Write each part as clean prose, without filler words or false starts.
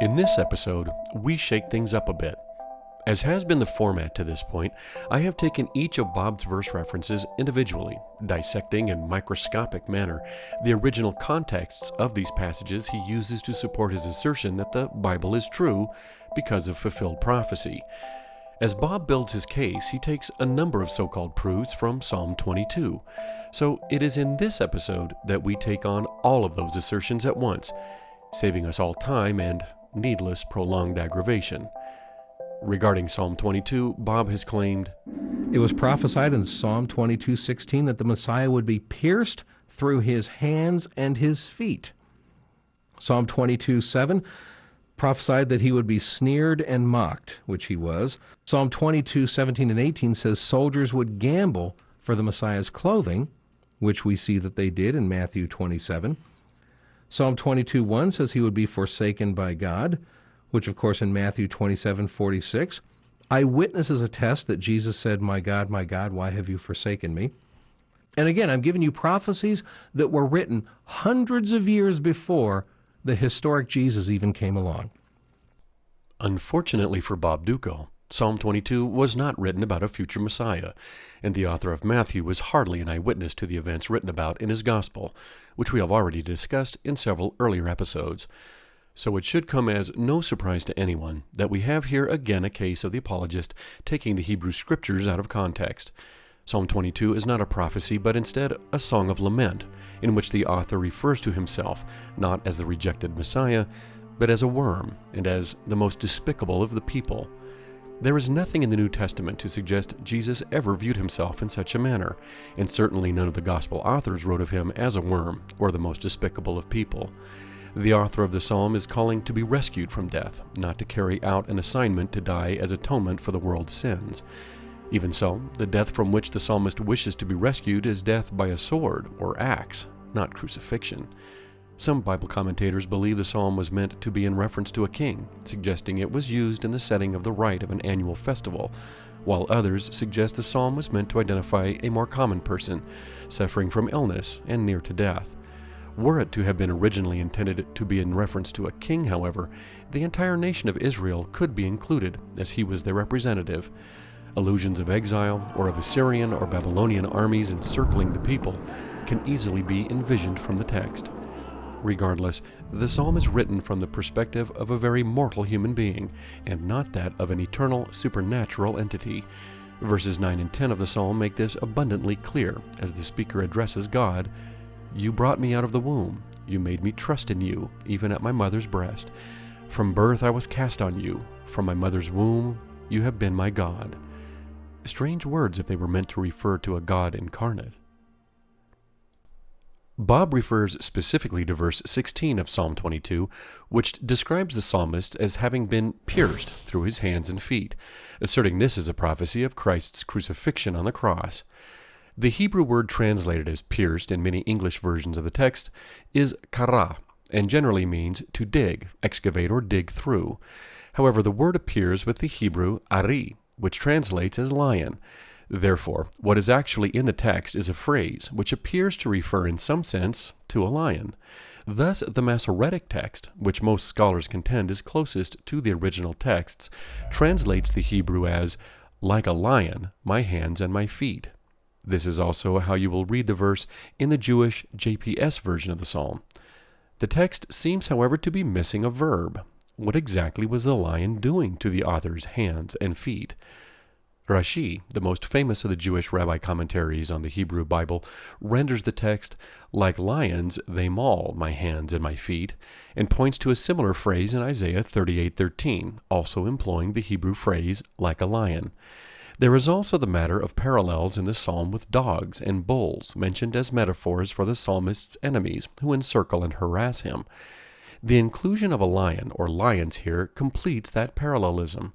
In this episode, we shake things up a bit. As has been the format to this point, I have taken each of Bob's verse references individually, dissecting in microscopic manner the original contexts of these passages he uses to support his assertion that the Bible is true because of fulfilled prophecy. As Bob builds his case, he takes a number of so-called proofs from Psalm 22. So it is in this episode that we take on all of those assertions at once, saving us all time and needless prolonged aggravation. Regarding Psalm 22, Bob has claimed, "It was prophesied in Psalm 22:16 that the Messiah would be pierced through his hands and his feet. Psalm 22:7 prophesied that he would be snared and mocked, which he was. Psalm 22:17 and 18 says soldiers would gamble for the Messiah's clothing, which we see that they did in Matthew 27. Psalm 22:1 says he would be forsaken by God, which of course in Matthew 27:46. Eyewitnesses attest that Jesus said, my God, why have you forsaken me?" And again, I'm giving you prophecies that were written hundreds of years before the historic Jesus even came along. Unfortunately for Bob Dutko, Psalm 22 was not written about a future Messiah, and the author of Matthew was hardly an eyewitness to the events written about in his Gospel, which we have already discussed in several earlier episodes. So it should come as no surprise to anyone that we have here again a case of the apologist taking the Hebrew Scriptures out of context. Psalm 22 is not a prophecy, but instead a song of lament, in which the author refers to himself not as the rejected Messiah, but as a worm and as the most despicable of the people. There is nothing in the New Testament to suggest Jesus ever viewed himself in such a manner, and certainly none of the Gospel authors wrote of him as a worm or the most despicable of people. The author of the psalm is calling to be rescued from death, not to carry out an assignment to die as atonement for the world's sins. Even so, the death from which the psalmist wishes to be rescued is death by a sword or axe, not crucifixion. Some Bible commentators believe the psalm was meant to be in reference to a king, suggesting it was used in the setting of the rite of an annual festival, while others suggest the psalm was meant to identify a more common person, suffering from illness and near to death. Were it to have been originally intended to be in reference to a king, however, the entire nation of Israel could be included, as he was their representative. Allusions of exile or of Assyrian or Babylonian armies encircling the people can easily be envisioned from the text. Regardless, the psalm is written from the perspective of a very mortal human being, and not that of an eternal, supernatural entity. Verses 9 and 10 of the psalm make this abundantly clear as the speaker addresses God. "You brought me out of the womb. You made me trust in you, even at my mother's breast. From birth I was cast on you. From my mother's womb you have been my God." Strange words if they were meant to refer to a God incarnate. Bob refers specifically to verse 16 of Psalm 22, which describes the psalmist as having been pierced through his hands and feet, asserting this is a prophecy of Christ's crucifixion on the cross. The Hebrew word translated as pierced in many English versions of the text is kara, and generally means to dig, excavate, or dig through. However, the word appears with the Hebrew ari, which translates as lion. Therefore, what is actually in the text is a phrase which appears to refer in some sense to a lion. Thus, the Masoretic text, which most scholars contend is closest to the original texts, translates the Hebrew as, "Like a lion, my hands and my feet." This is also how you will read the verse in the Jewish JPS version of the psalm. The text seems, however, to be missing a verb. What exactly was the lion doing to the author's hands and feet? Rashi, the most famous of the Jewish rabbi commentaries on the Hebrew Bible, renders the text, "Like lions, they maul my hands and my feet," and points to a similar phrase in Isaiah 38:13, also employing the Hebrew phrase, "like a lion." There is also the matter of parallels in the psalm with dogs and bulls, mentioned as metaphors for the psalmist's enemies who encircle and harass him. The inclusion of a lion or lions here completes that parallelism.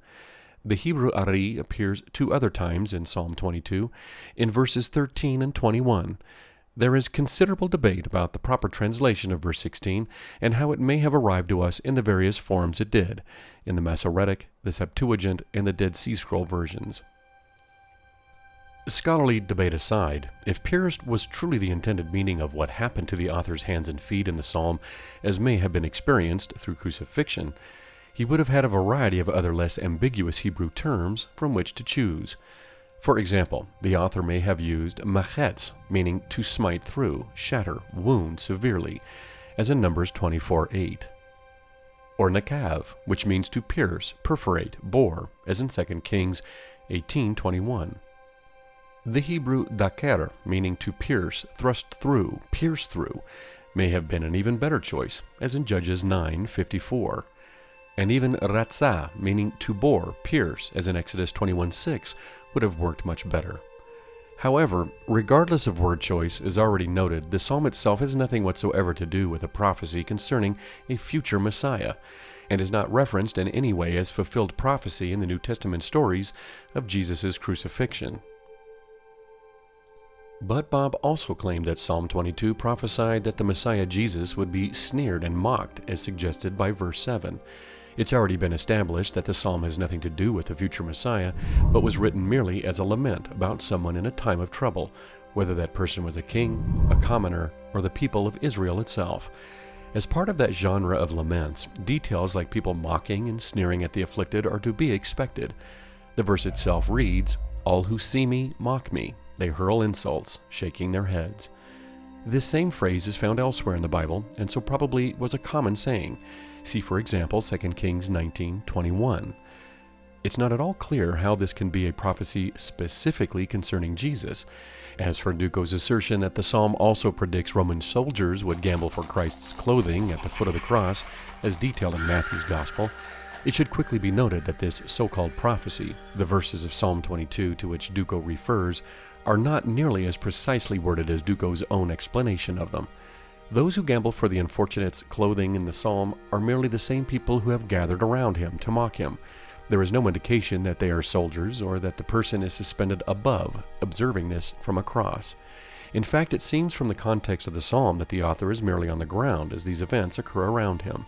The Hebrew ari appears 2 other times in Psalm 22, in verses 13 and 21. There is considerable debate about the proper translation of verse 16 and how it may have arrived to us in the various forms it did, in the Masoretic, the Septuagint, and the Dead Sea Scroll versions. Scholarly debate aside, if pierced was truly the intended meaning of what happened to the author's hands and feet in the psalm, as may have been experienced through crucifixion, He would have had a variety of other less ambiguous Hebrew terms from which to choose. For example, the author may have used machetz, meaning to smite through, shatter, wound severely, as in Numbers 24:8. Or nakav, which means to pierce, perforate, bore, as in 2 Kings 18:21. The Hebrew daker, meaning to pierce, thrust through, pierce through, may have been an even better choice, as in Judges 9:54. And even ratzah, meaning to bore, pierce, as in Exodus 21:6, would have worked much better. However, regardless of word choice, as already noted, the psalm itself has nothing whatsoever to do with a prophecy concerning a future Messiah, and is not referenced in any way as fulfilled prophecy in the New Testament stories of Jesus' crucifixion. But Bob also claimed that Psalm 22 prophesied that the Messiah Jesus would be sneered and mocked, as suggested by verse 7. It's already been established that the psalm has nothing to do with the future Messiah, but was written merely as a lament about someone in a time of trouble, whether that person was a king, a commoner, or the people of Israel itself. As part of that genre of laments, details like people mocking and sneering at the afflicted are to be expected. The verse itself reads, "All who see me mock me. They hurl insults, shaking their heads." This same phrase is found elsewhere in the Bible, and so probably was a common saying. See, for example, 2 Kings 19:21. It's not at all clear how this can be a prophecy specifically concerning Jesus. As for Dutko's assertion that the psalm also predicts Roman soldiers would gamble for Christ's clothing at the foot of the cross, as detailed in Matthew's Gospel, it should quickly be noted that this so-called prophecy, the verses of Psalm 22 to which Dutko refers, are not nearly as precisely worded as Dutko's own explanation of them. Those who gamble for the unfortunate's clothing in the psalm are merely the same people who have gathered around him to mock him. There is no indication that they are soldiers or that the person is suspended above, observing this from a cross. In fact, it seems from the context of the psalm that the author is merely on the ground as these events occur around him.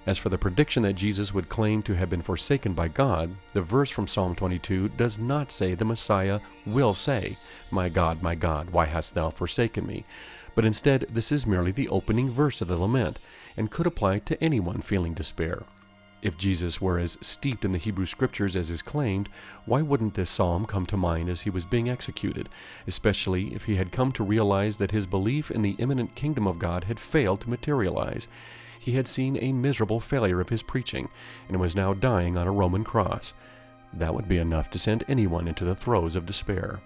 As for the prediction that Jesus would claim to have been forsaken by God, the verse from Psalm 22 does not say the Messiah will say, my God, why hast thou forsaken me?" But instead, this is merely the opening verse of the lament, and could apply to anyone feeling despair. If Jesus were as steeped in the Hebrew Scriptures as is claimed, why wouldn't this psalm come to mind as he was being executed, especially if he had come to realize that his belief in the imminent kingdom of God had failed to materialize? He had seen a miserable failure of his preaching, and was now dying on a Roman cross. That would be enough to send anyone into the throes of despair.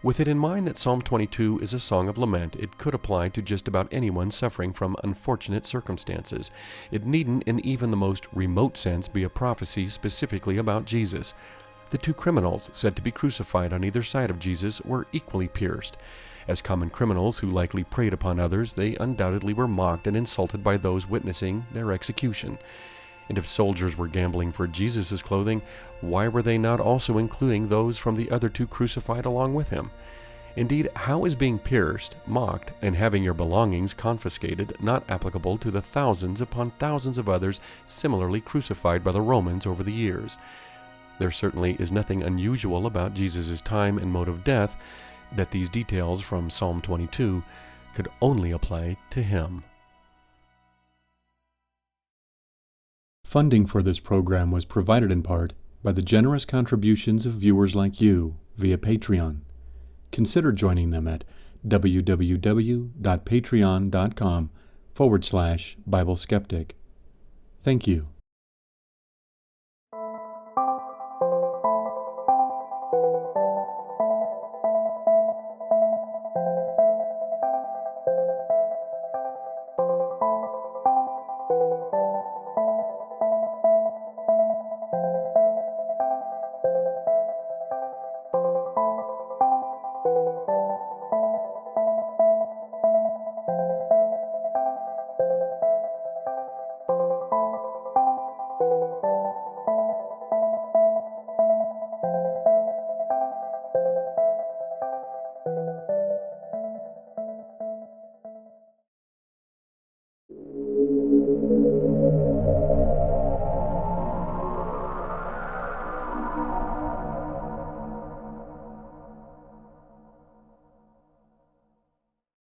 With it in mind that Psalm 22 is a song of lament, it could apply to just about anyone suffering from unfortunate circumstances. It needn't, in even the most remote sense, be a prophecy specifically about Jesus. The two criminals said to be crucified on either side of Jesus were equally pierced. As common criminals who likely preyed upon others, they undoubtedly were mocked and insulted by those witnessing their execution. And if soldiers were gambling for Jesus' clothing, why were they not also including those from the other two crucified along with him? Indeed, how is being pierced, mocked, and having your belongings confiscated not applicable to the thousands upon thousands of others similarly crucified by the Romans over the years? There certainly is nothing unusual about Jesus' time and mode of death, that these details from Psalm 22 could only apply to him. Funding for this program was provided in part by the generous contributions of viewers like you via Patreon. Consider joining them at www.patreon.com/Bible Skeptic. Thank you.